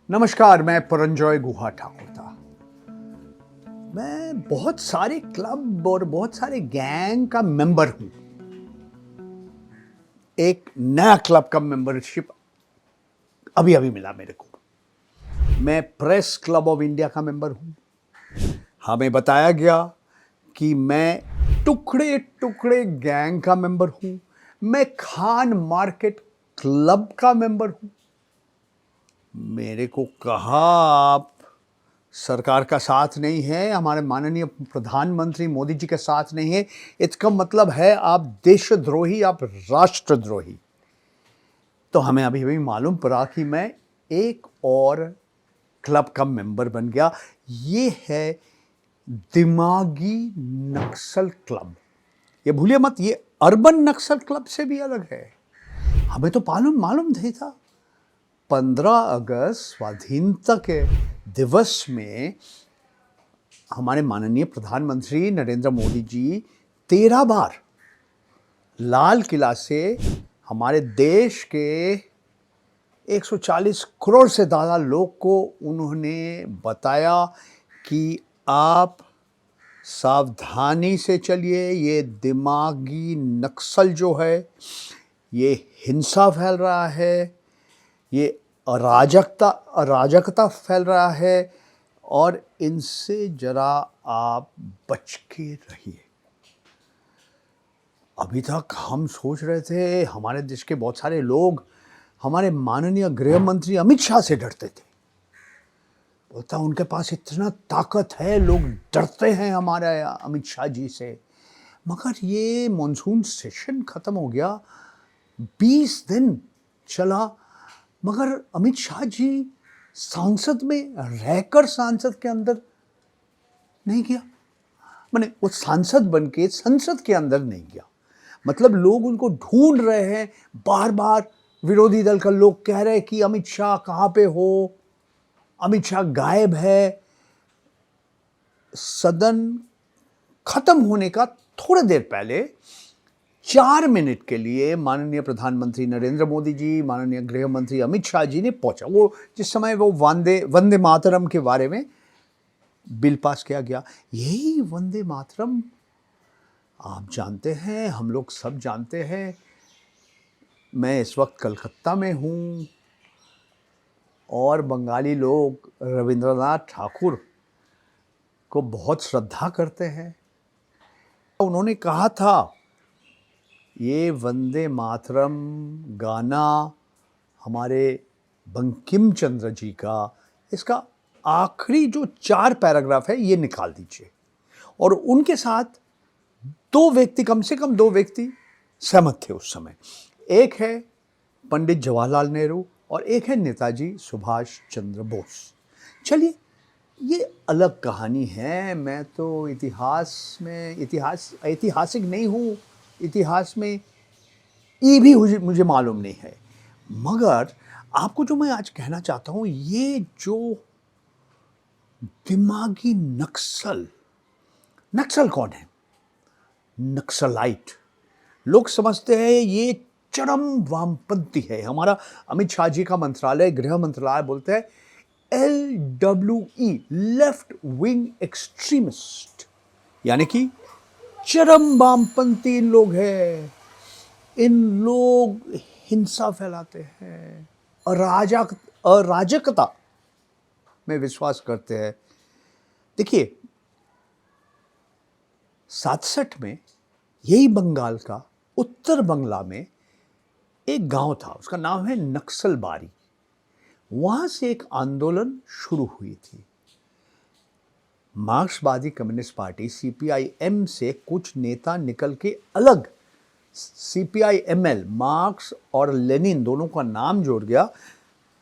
नमस्कार, मैं परंजॉय गुहा ठाकुर था। मैं बहुत सारे क्लब और बहुत सारे गैंग का मेंबर हूं। एक नया क्लब का मेंबरशिप अभी अभी मिला मेरे को। मैं प्रेस क्लब ऑफ इंडिया का मेंबर हूं। हमें बताया गया कि मैं टुकड़े टुकड़े गैंग का मेंबर हूं। मैं खान मार्केट क्लब का मेंबर हूं। मेरे को कहा आप सरकार का साथ नहीं है, हमारे माननीय प्रधानमंत्री मोदी जी का साथ नहीं है, इसका मतलब है आप देशद्रोही, आप राष्ट्रद्रोही। तो हमें अभी अभी मालूम पड़ा कि मैं एक और क्लब का मेंबर बन गया। ये है दिमागी नक्सल क्लब। ये भूलिए मत, ये अर्बन नक्सल क्लब से भी अलग है। हमें तो मालूम मालूम नहीं था। 15 अगस्त स्वाधीनता के दिवस में हमारे माननीय प्रधानमंत्री नरेंद्र मोदी जी 13 बार लाल किला से हमारे देश के 140 करोड़ से ज़्यादा लोग को उन्होंने बताया कि आप सावधानी से चलिए। ये दिमागी नक्सल जो है ये हिंसा फैल रहा है, ये अराजकता फैल रहा है और इनसे जरा आप बच के रहिए। अभी तक हम सोच रहे थे, हमारे देश के बहुत सारे लोग हमारे माननीय गृह मंत्री अमित शाह से डरते थे। बोलता उनके पास इतना ताकत है, लोग डरते हैं हमारे अमित शाह जी से। मगर ये मॉनसून सेशन खत्म हो गया, 20 दिन चला, मगर अमित शाह जी संसद में रहकर संसद के अंदर नहीं गया। माने वो सांसद बन के संसद के अंदर नहीं गया। मतलब लोग उनको ढूंढ रहे हैं, बार बार विरोधी दल का लोग कह रहे हैं कि अमित शाह कहाँ पे हो, अमित शाह गायब है। सदन खत्म होने का थोड़ी देर पहले 4 मिनट के लिए माननीय प्रधानमंत्री नरेंद्र मोदी जी, माननीय गृह मंत्री अमित शाह जी ने पहुंचा। वो जिस समय वो वंदे मातरम के बारे में बिल पास किया गया। यही वंदे मातरम आप जानते हैं, हम लोग सब जानते हैं। मैं इस वक्त कलकत्ता में हूँ और बंगाली लोग रविंद्रनाथ ठाकुर को बहुत श्रद्धा करते हैं। उन्होंने कहा था ये वंदे मातरम गाना हमारे बंकिम चंद्र जी का, इसका आखिरी जो 4 पैराग्राफ है ये निकाल दीजिए। और उनके साथ 2 व्यक्ति, कम से कम 2 व्यक्ति सहमत थे उस समय। एक है पंडित जवाहरलाल नेहरू और एक है नेताजी सुभाष चंद्र बोस। चलिए, ये अलग कहानी है। मैं तो ऐतिहासिक नहीं हूँ, इतिहास में ये भी मुझे मालूम नहीं है। मगर आपको जो मैं आज कहना चाहता हूँ, ये जो दिमागी नक्सल कौन है? नक्सलाइट। लोग समझते हैं ये चरम वामपंथी है। हमारा अमित शाह जी का मंत्रालय, गृह मंत्रालय बोलते हैं LWE, लेफ्ट विंग एक्सट्रीमिस्ट, यानी कि चरम वामपंथी लोग हैं। इन लोग हिंसा फैलाते हैं, अराजकता में विश्वास करते हैं। देखिए, 67 में यही बंगाल का उत्तर बंगला में एक गांव था, उसका नाम है नक्सलबारी। वहां से एक आंदोलन शुरू हुई थी। मार्क्सवादी कम्युनिस्ट पार्टी CPIM से कुछ नेता निकल के अलग CPIML, मार्क्स और लेनिन दोनों का नाम जोड़ गया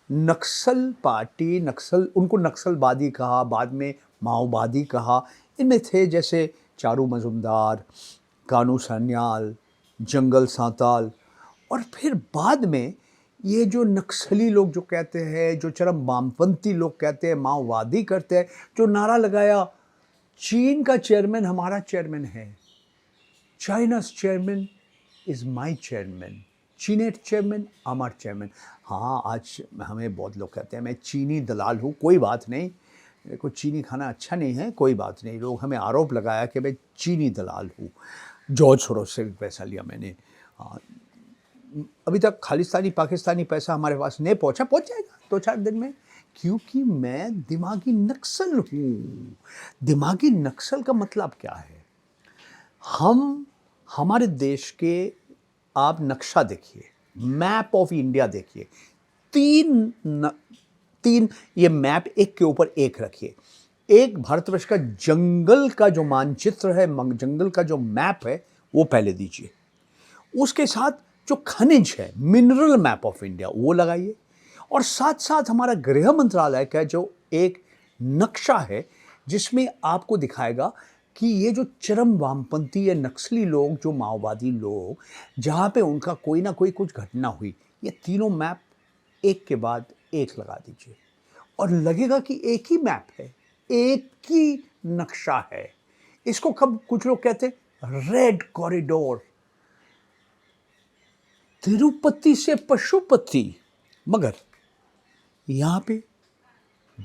नक्सल पार्टी। उनको नक्सलवादी कहा, बाद में माओवादी कहा। इनमें थे जैसे चारू मजुमदार, कानू सान्याल, जंगल सांताल, और फिर बाद में ये जो नक्सली लोग जो कहते हैं, जो चरम वामपंथी लोग कहते हैं, माओवादी करते हैं, जो नारा लगाया चीन का चेयरमैन हमारा चेयरमैन है, China's chairman is my chairman, चीनेट चेयरमैन, अमर चेयरमैन। हाँ, आज हमें बहुत लोग कहते हैं मैं चीनी दलाल हूँ। कोई बात नहीं, मेरे को चीनी खाना अच्छा नहीं है, कोई बात नहीं। लोग हमें आरोप लगाया कि मैं चीनी दलाल हूँ। जॉर्ज सोरोस से भी पैसा लिया मैंने। हाँ, अभी तक खालिस्तानी पाकिस्तानी पैसा हमारे पास नहीं पहुंचा, पहुंच जाएगा 2-4 दिन में, क्योंकि मैं दिमागी नक्सल हूँ। दिमागी नक्सल का मतलब क्या है? हमारे देश के आप नक्शा देखिए, मैप ऑफ इंडिया देखिए, तीन ये मैप एक के ऊपर एक रखिए। एक भारतवर्ष का जंगल का जो मानचित्र है, जंगल का जो मैप है, वो पहले दीजिए। उसके साथ जो खनिज है, मिनरल मैप ऑफ इंडिया, वो लगाइए। और साथ साथ हमारा गृह मंत्रालय का जो एक नक्शा है, जिसमें आपको दिखाएगा कि ये जो चरम वामपंथी या नक्सली लोग, जो माओवादी लोग, जहाँ पे उनका कोई ना कोई कुछ घटना हुई, ये तीनों मैप एक के बाद एक लगा दीजिए और लगेगा कि एक ही मैप है, एक ही नक्शा है। इसको कब कुछ लोग कहते हैं रेड कॉरिडोर, तिरुपति से पशुपति। मगर यहाँ पे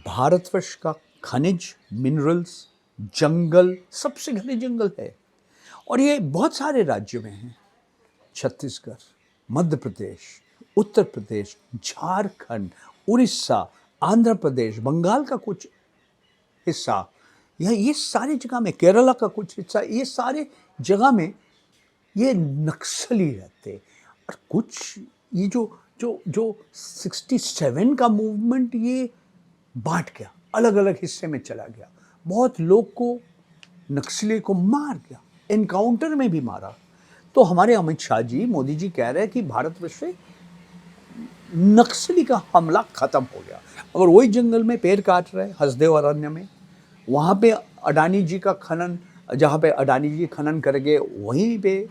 भारतवर्ष का खनिज, मिनरल्स, जंगल, सबसे घने जंगल है। और ये बहुत सारे राज्यों में है। छत्तीसगढ़, मध्य प्रदेश, उत्तर प्रदेश, झारखंड, उड़ीसा, आंध्र प्रदेश, बंगाल का कुछ हिस्सा, ये सारी जगह में, केरला का कुछ हिस्सा, ये सारे जगह में ये नक्सली रहते। और कुछ ये जो जो जो 67 का मूवमेंट ये बांट गया, अलग अलग हिस्से में चला गया, बहुत लोग को नक्सली को मार गया, एनकाउंटर में भी मारा। तो हमारे अमित शाह जी, मोदी जी कह रहे हैं कि भारतवर्ष से नक्सली का हमला खत्म हो गया। अगर वही जंगल में पेड़ काट रहे, हसदेव अरण्य में, वहाँ पे अडानी जी का खनन, जहाँ पे अडानी जी खनन करेंगे वहीं पे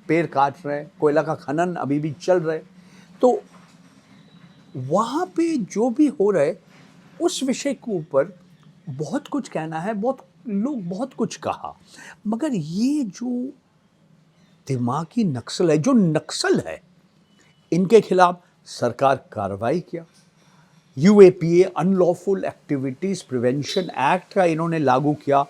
पेड़ काट रहे, कोयला का खनन अभी भी चल रहे, तो वहाँ पे जो भी हो रहा है उस विषय के ऊपर बहुत कुछ कहना है, बहुत लोग बहुत कुछ कहा। मगर ये जो दिमागी नक्सल है, जो नक्सल है, इनके खिलाफ सरकार कार्रवाई किया। UAPA, unlawful activities prevention act का इन्होंने लागू किया।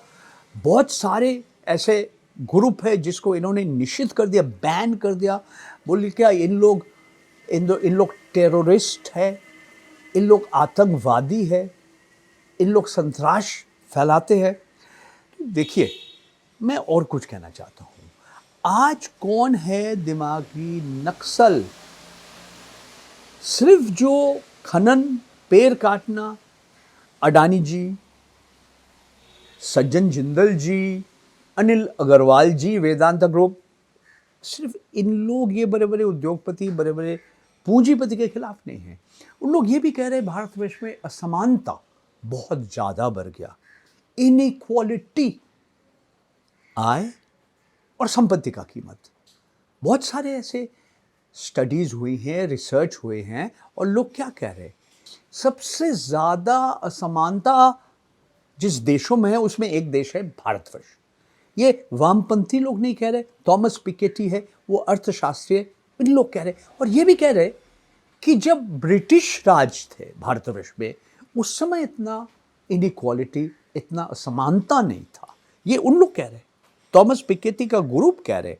बहुत सारे ऐसे ग्रुप है जिसको इन्होंने निषिद्ध कर दिया, बैन कर दिया। बोले क्या इन लोग टेररिस्ट है, इन लोग आतंकवादी है, इन लोग संतराश फैलाते हैं। तो देखिए, मैं और कुछ कहना चाहता हूँ। आज कौन है दिमागी नक्सल? सिर्फ जो खनन, पेड़ काटना, अडानी जी, सज्जन जिंदल जी, अनिल अग्रवाल जी, वेदांता ग्रुप, सिर्फ इन लोग, ये बड़े बड़े उद्योगपति, बड़े बड़े पूंजीपति के खिलाफ नहीं हैं। उन लोग ये भी कह रहे हैं भारतवर्ष में असमानता बहुत ज़्यादा बढ़ गया, इनइक्वालिटी, आय और संपत्ति का कीमत। बहुत सारे ऐसे स्टडीज़ हुई हैं, रिसर्च हुए हैं, और लोग क्या कह रहे हैं? सबसे ज़्यादा असमानता जिस देशों में है उसमें एक देश है भारतवर्ष। ये वामपंथी लोग नहीं कह रहे, थॉमस पिकेटी है, वो अर्थशास्त्री है, इन लोग कह रहे। और ये भी कह रहे कि जब ब्रिटिश राज थे भारतवर्ष में, उस समय इतना इनइक्वालिटी, इतना असमानता नहीं था। ये उन लोग कह रहे, थॉमस पिकेटी का ग्रुप कह रहे,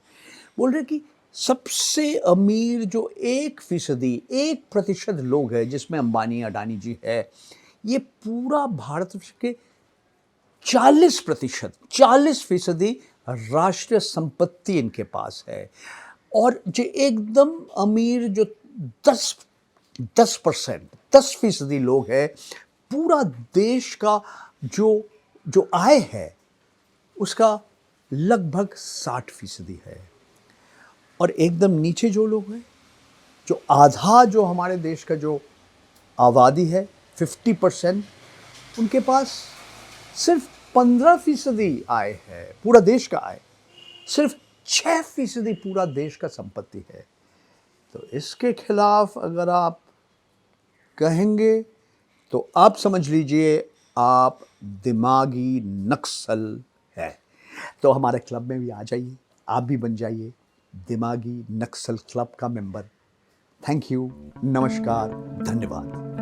बोल रहे कि सबसे अमीर जो 1%, 1% लोग हैं, जिसमें अंबानी, अडानी जी है, ये पूरा भारतवर्ष के 40% राष्ट्रीय संपत्ति इनके पास है। और जो एकदम अमीर जो 10% लोग हैं, पूरा देश का जो आय है उसका लगभग 60% है। और एकदम नीचे जो लोग हैं, जो आधा जो हमारे देश का जो आबादी है 50%, उनके पास सिर्फ 15% आय है, पूरा देश का आय, सिर्फ 6% पूरा देश का संपत्ति है। तो इसके खिलाफ अगर आप कहेंगे तो आप समझ लीजिए आप दिमागी नक्सल है। तो हमारे क्लब में भी आ जाइए, आप भी बन जाइए दिमागी नक्सल क्लब का मेंबर। थैंक यू, नमस्कार, धन्यवाद।